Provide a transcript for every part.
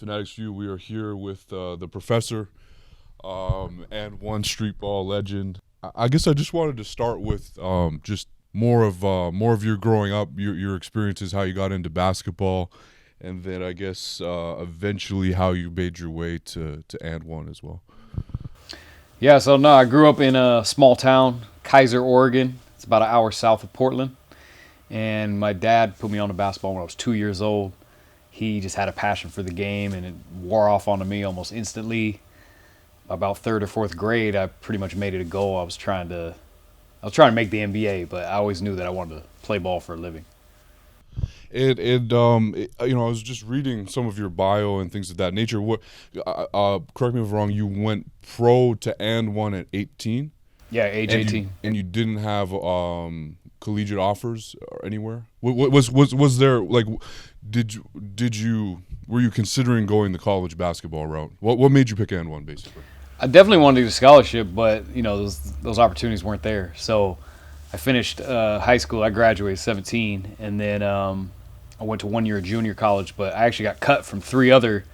Fanatics View. We are here with the professor, and one street ball legend. I guess I just wanted to start with just more of your growing up, your experiences, how you got into basketball, and then I guess eventually how you made your way to And1 as well. Yeah, so no, I grew up in a small town, Kaiser, Oregon. It's about an hour south of Portland. And my dad put me on to basketball when I was 2 years old. He just had a passion for the game, and it wore off onto me almost instantly. About third or fourth grade, I pretty much made it a goal. I was trying to make the NBA, but I always knew that I wanted to play ball for a living. I was just reading some of your bio and things of that nature. What, correct me if I'm wrong, you went pro to And1 at 18? Yeah, age 18. And you didn't have collegiate offers or anywhere? Was there, like, were you considering going the college basketball route? What made you pick And1 basically? I definitely wanted to do a scholarship, but those opportunities weren't there. So I finished high school. I graduated 17, and then I went to 1 year of junior college. But I actually got cut from three other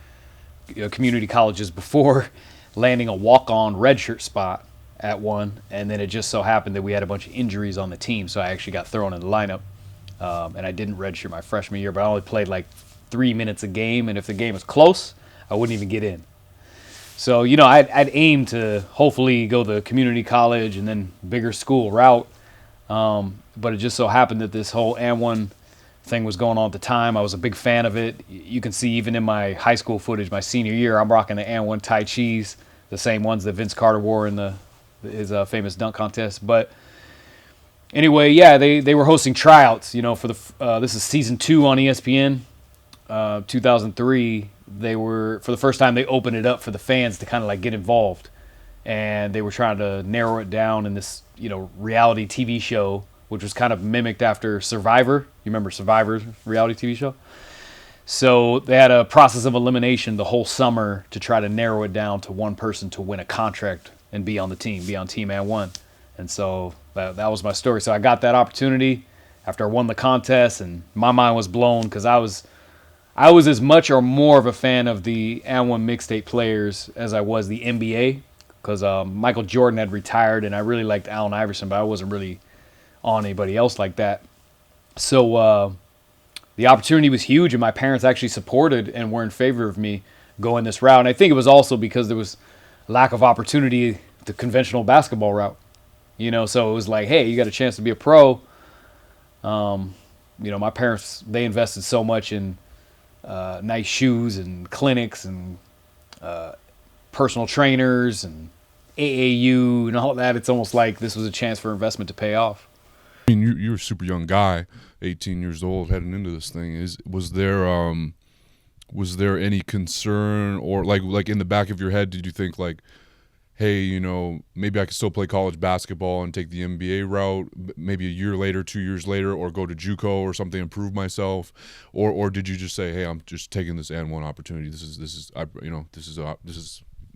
community colleges before landing a walk-on redshirt spot at one. And then it just so happened that we had a bunch of injuries on the team, so I actually got thrown in the lineup. And I didn't redshirt my freshman year, but I only played like 3 minutes a game, and if the game was close, I wouldn't even get in. So, I'd aim to hopefully go the community college and then bigger school route. But it just so happened that this whole And1 thing was going on at the time. I was a big fan of it. You can see even in my high school footage, my senior year, I'm rocking the And1 Tai Chis, the same ones that Vince Carter wore in his famous dunk contest. But anyway, yeah, they were hosting tryouts, for this is season 2 on ESPN, 2003. For the first time, they opened it up for the fans to kind of like get involved, and they were trying to narrow it down in this, reality TV show, which was kind of mimicked after Survivor. You remember Survivor's reality TV show? So they had a process of elimination the whole summer to try to narrow it down to one person to win a contract and be on Team And1. And so that was my story. So I got that opportunity after I won the contest, and my mind was blown because I was as much or more of a fan of the And1 mixtape players as I was the NBA, because Michael Jordan had retired, and I really liked Allen Iverson, but I wasn't really on anybody else like that. So the opportunity was huge, and my parents actually supported and were in favor of me going this route. And I think it was also because there was lack of opportunity the conventional basketball route. So it was like, hey, you got a chance to be a pro. My parents, they invested so much in nice shoes and clinics and personal trainers and AAU and all that. It's almost like this was a chance for investment to pay off. I mean, you're a super young guy, 18 years old, heading into this thing. Was there any concern, or like in the back of your head, did you think like, hey, maybe I could still play college basketball and take the NBA route, maybe a year later, 2 years later, or go to JUCO or something, improve myself, or did you just say, hey, I'm just taking this And1 opportunity. This is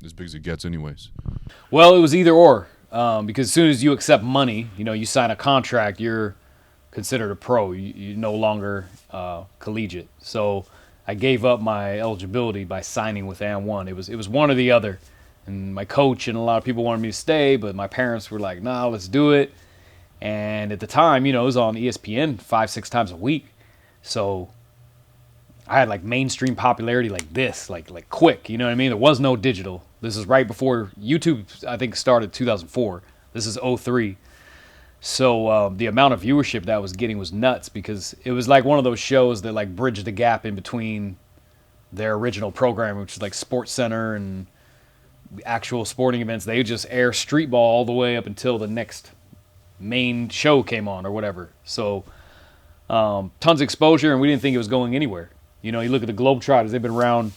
as big as it gets, anyways. Well, it was either or, because as soon as you accept money, you sign a contract, you're considered a pro. You're no longer collegiate. So I gave up my eligibility by signing with And1. It was one or the other. And my coach and a lot of people wanted me to stay, but my parents were like, nah, let's do it. And at the time, it was on ESPN 5-6 times a week. So I had like mainstream popularity like this, like quick, you know what I mean? There was no digital. This is right before YouTube, I think, started 2004. This is 2003. So the amount of viewership that I was getting was nuts, because it was like one of those shows that like bridged the gap in between their original programming, which is like Sports Center and actual sporting events. They would just air street ball all the way up until the next main show came on or whatever. So tons of exposure, and we didn't think it was going anywhere. You look at the Globetrotters, they've been around,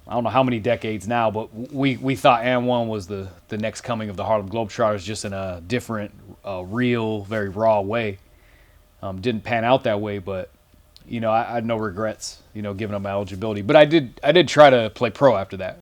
I don't know how many decades now, but we thought And1 was the next coming of the Harlem Globetrotters, just in a different, real, very raw way. Didn't pan out that way, but I had no regrets, giving up my eligibility. But I did try to play pro after that.